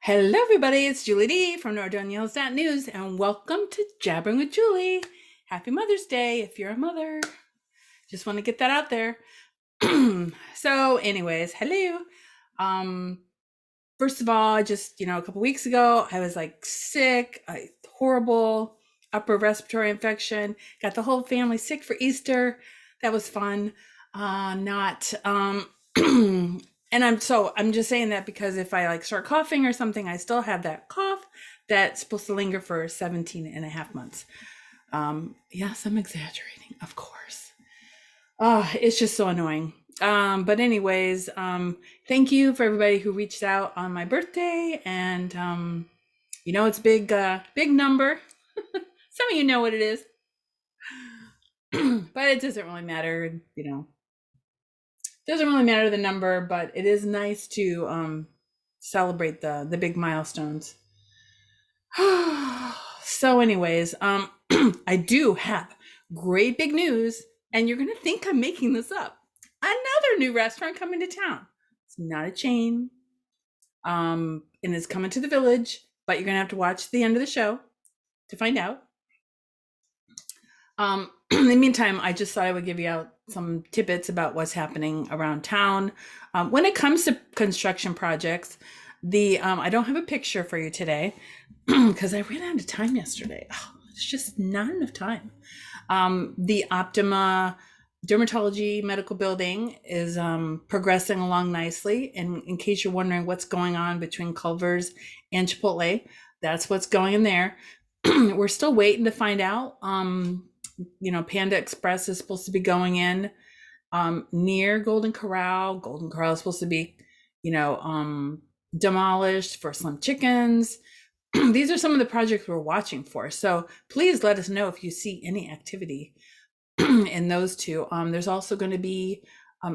Hello, everybody. It's Julie D from NorDaniels.news, and welcome to Jabbering with Julie. Happy Mother's Day if you're a mother. Just want to get that out there. So, anyways, hello. Um, First of all, just a couple weeks ago, I was like sick, horrible upper respiratory infection. Got the whole family sick for Easter. That was fun. Not and I'm just saying that because if I like start coughing or something, I still have that cough that's supposed to linger for 17 and a half months. Yes, I'm exaggerating, of course. It's just so annoying. But anyways, thank you for everybody who reached out on my birthday, and it's big number. Some of you know what it is, but it doesn't really matter. Doesn't really matter the number, but it is nice to celebrate the big milestones. So, anyways, I do have great big news, and you're gonna think I'm making this up. Another new restaurant coming to town. It's not a chain, and it's coming to the village, but you're gonna have to watch the end of the show to find out. In the meantime, I just thought I would give you out some tidbits about what's happening around town. When it comes to construction projects, the I don't have a picture for you today because I ran out of time yesterday. It's just not enough time. The Optima Dermatology Medical Building is progressing along nicely. And in case you're wondering what's going on between Culver's and Chipotle, that's what's going in there. We're still waiting to find out. Panda Express is supposed to be going in near Golden Corral. Golden Corral is supposed to be, demolished for Slim Chickens. These are some of the projects we're watching for. So please let us know if you see any activity in those two. There's also going to be,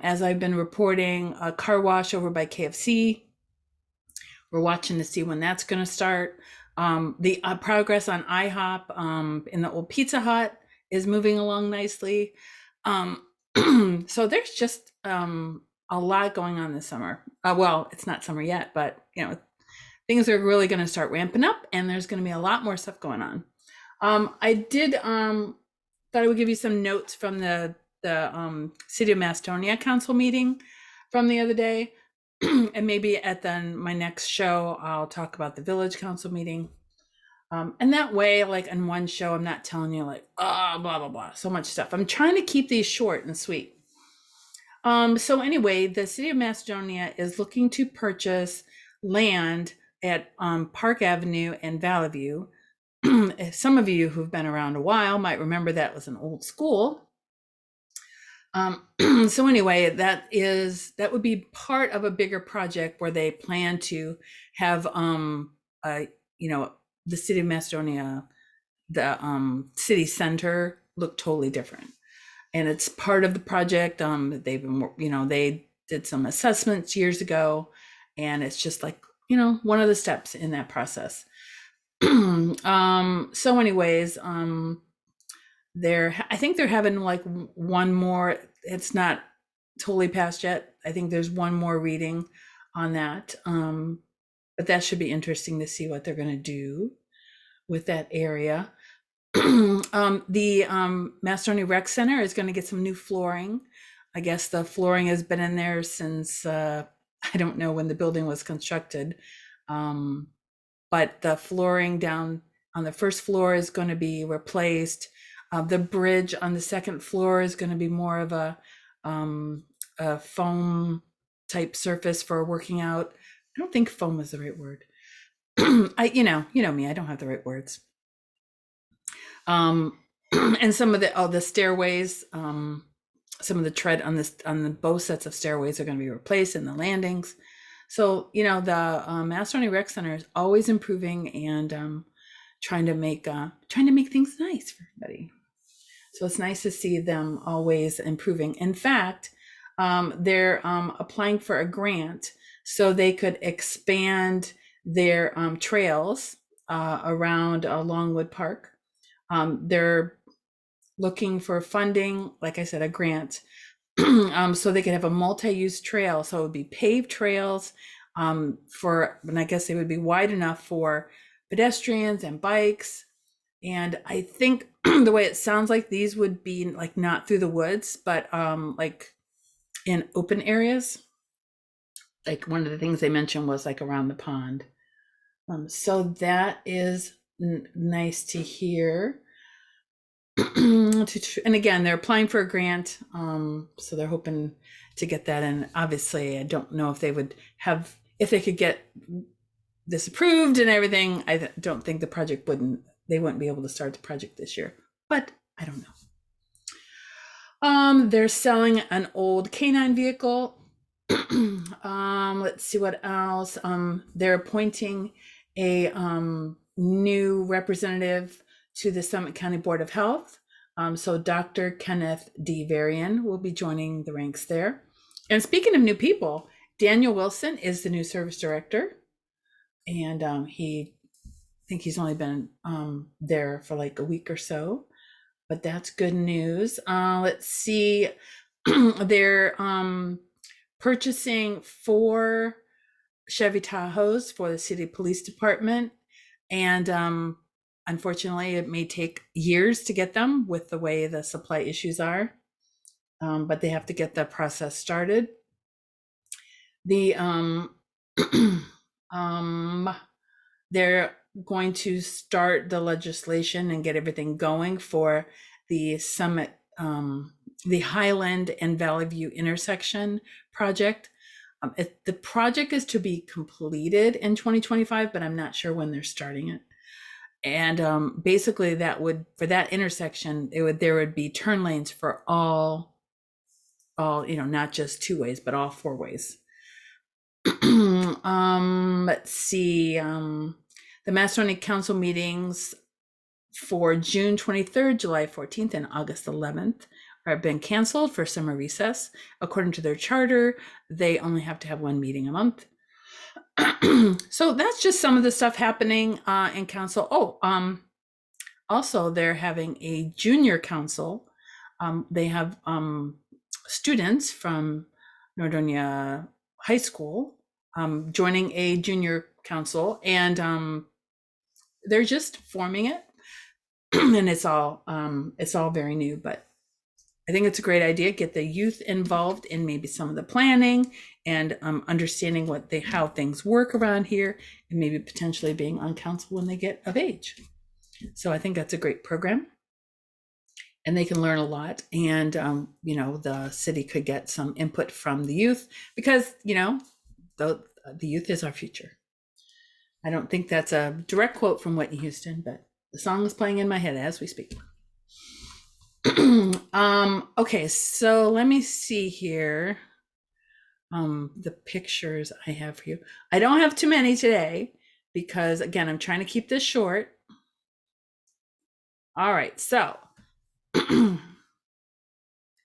as I've been reporting, a car wash over by KFC. We're watching to see when that's going to start. The progress on IHOP in the old Pizza Hut is moving along nicely. So there's just a lot going on this summer. Well, it's not summer yet, but things are really going to start ramping up, and there's going to be a lot more stuff going on. I did thought I would give you some notes from the City of Macedonia Council meeting from the other day, and maybe at my next show I'll talk about the Village Council meeting. And that way, like in one show, I'm not telling you like, blah, blah, blah, so much stuff. I'm trying to keep these short and sweet. So anyway, the City of Macedonia is looking to purchase land at Park Avenue and Valley View. Some of you who've been around a while might remember that was an old school. So anyway, that would be part of a bigger project where they plan to have the City of Macedonia, the city center, look totally different. And it's part of the project. They've been, they did some assessments years ago, and it's just like, one of the steps in that process. So anyways, I think they're having like one more, it's not totally passed yet. I think there's one more reading on that. But that should be interesting to see what they're going to do with that area. The Macedonia Rec Center is going to get some new flooring. I guess the flooring has been in there since I don't know when the building was constructed, but the flooring down on the first floor is going to be replaced. The bridge on the second floor is going to be more of a foam type surface for working out. I don't think foam is the right word. You know me, I don't have the right words. And some of the stairways, some of the tread on the both sets of stairways are going to be replaced in the landings. So the Macedonia Rec Center is always improving and trying to make things nice for everybody. So it's nice to see them always improving. In fact, they're applying for a grant so they could expand their trails around Longwood Park. They're looking for funding, like I said, a grant, so they could have a multi-use trail. So it would be paved trails and I guess they would be wide enough for pedestrians and bikes. And I think the way it sounds like these would be like not through the woods, but like in open areas. Like one of the things they mentioned was like around the pond. So that is nice to hear. And again, they're applying for a grant, so they're hoping to get that. And obviously, I don't know if they would have, if they could get this approved and everything. I don't think they wouldn't be able to start the project this year, but I don't know. They're selling an old canine vehicle. Let's see what else. They're appointing a new representative to the Summit County Board of Health. So Dr. Kenneth D. Varian will be joining the ranks there. And speaking of new people, Daniel Wilson is the new service director. And I think he's only been there for like a week or so, but that's good news. Let's see. They're purchasing 4 Chevy Tahoes for the city police department. And unfortunately, it may take years to get them with the way the supply issues are. But they have to get that process started. The they're going to start the legislation and get everything going for the Summit, the Highland and Valley View intersection project. The project is to be completed in 2025, but I'm not sure when they're starting it. And basically, for that intersection, there would be turn lanes for all, not just 2 ways, but all 4 ways. Let's see. The Macedonia Council meetings for June 23rd, July 14th, and August 11th have been canceled for summer recess. According to their charter, they only have to have 1 meeting a month. So that's just some of the stuff happening in council. Also, they're having a junior council. They have students from Nordonia High School joining a junior council, and they're just forming it. And it's all very new, but I think it's a great idea. Get the youth involved in maybe some of the planning and understanding how things work around here, and maybe potentially being on council when they get of age. So I think that's a great program, and they can learn a lot. And the city could get some input from the youth, because the youth is our future. I don't think that's a direct quote from Whitney Houston, but the song is playing in my head as we speak. Okay, so let me see here. The pictures I have for you. I don't have too many today because, again, I'm trying to keep this short. All right, so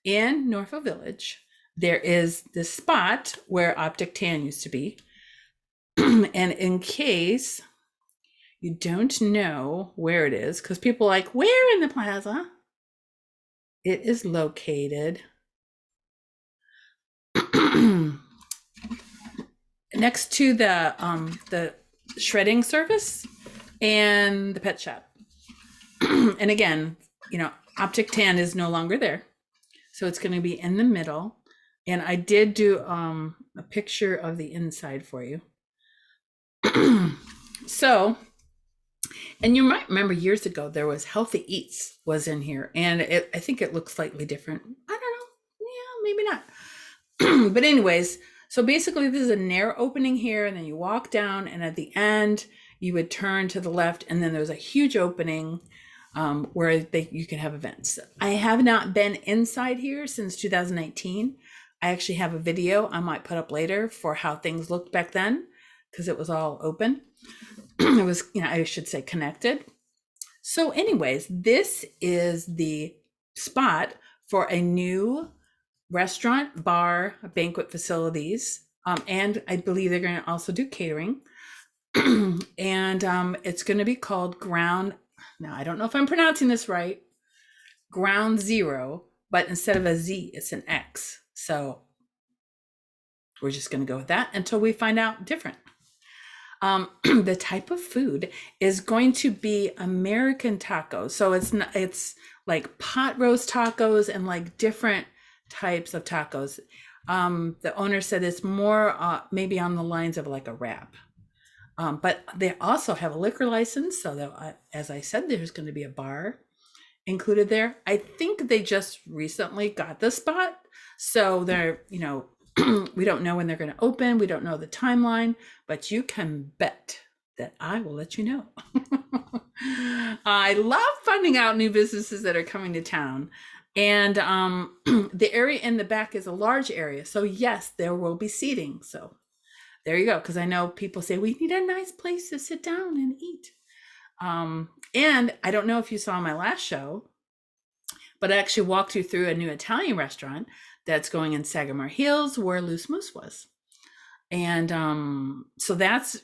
in Norfolk Village, there is this spot where Optic Tan used to be. And in case you don't know where it is, because people are like, where in the plaza? It is located next to the shredding service and the pet shop. And again, Optic Tan is no longer there, so it's going to be in the middle. And I did do a picture of the inside for you. So, and you might remember years ago there was Healthy Eats was in here, and I think it looks slightly different. I don't know, maybe not. But anyways, so basically this is a narrow opening here, and then you walk down, and at the end you would turn to the left, and then there's a huge opening where you can have events. I have not been inside here since 2019. I actually have a video I might put up later for how things looked back then, because it was all open. It was, I should say, connected. So anyways, this is the spot for a new restaurant, bar, banquet facilities, and I believe they're going to also do catering. And it's going to be called now I don't know if I'm pronouncing this right, Ground Zero, but instead of a Z, it's an X. So We're just going to go with that until we find out different. The type of food is going to be American tacos. So it's like pot roast tacos and like different types of tacos. The owner said it's more maybe on the lines of like a wrap. But they also have a liquor license. So that, as I said, there's going to be a bar included there. I think they just recently got the spot. So they're, we don't know when they're going to open. We don't know the timeline, but you can bet that I will let you know. I love finding out new businesses that are coming to town. And the area in the back is a large area. So yes, there will be seating. So there you go. Because I know people say we need a nice place to sit down and eat. And I don't know if you saw my last show, but I actually walked you through a new Italian restaurant that's going in Sagamore Hills where Loose Moose was. And so that's,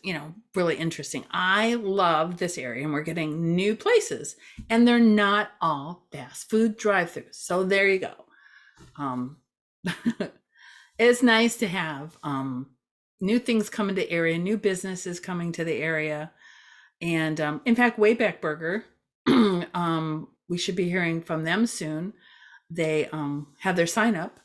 really interesting. I love this area and we're getting new places and they're not all fast food drive-throughs. So there you go. It's nice to have new things coming to the area, new businesses coming to the area. And in fact, Wayback Burger, we should be hearing from them soon. They have their sign up.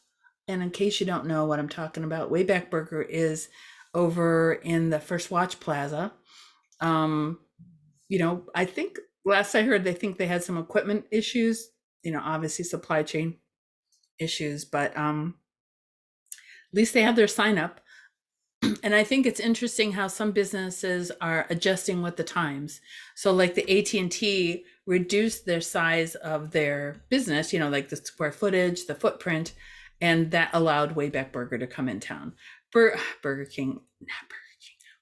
And in case you don't know what I'm talking about, Wayback Burger is over in the First Watch Plaza. I think last I heard, they think they had some equipment issues, obviously supply chain issues, but at least they have their sign up. And I think it's interesting how some businesses are adjusting with the times. So like the AT&T reduced their size of their business, like the square footage, the footprint, and that allowed Wayback Burger to come in town.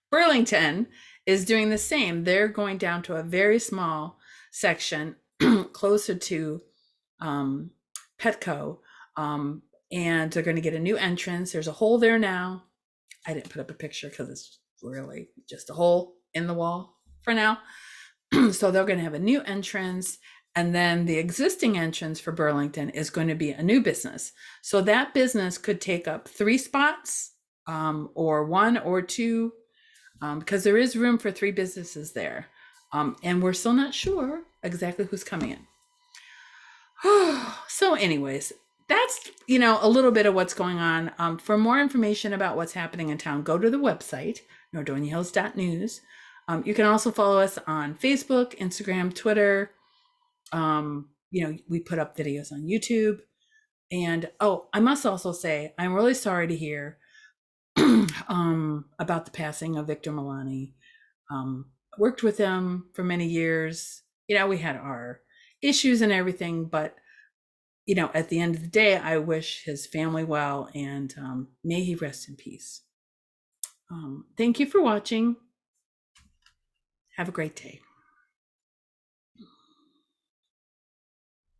Burlington is doing the same. They're going down to a very small section closer to Petco, and they're going to get a new entrance. There's a hole there now. I didn't put up a picture because it's really just a hole in the wall for now. So they're going to have a new entrance. And then the existing entrance for Burlington is going to be a new business. So that business could take up 3 spots or 1 or 2 because there is room for 3 businesses there. And we're still not sure exactly who's coming in. So anyways, that's, a little bit of what's going on. For more information about what's happening in town, go to the website, nordoniahills.news. You can also follow us on Facebook, Instagram, Twitter. We put up videos on YouTube. And I must also say, I'm really sorry to hear about the passing of Victor Milani. Worked with him for many years. We had our issues and everything, but at the end of the day, I wish his family well, and may he rest in peace. Thank you for watching. Have a great day.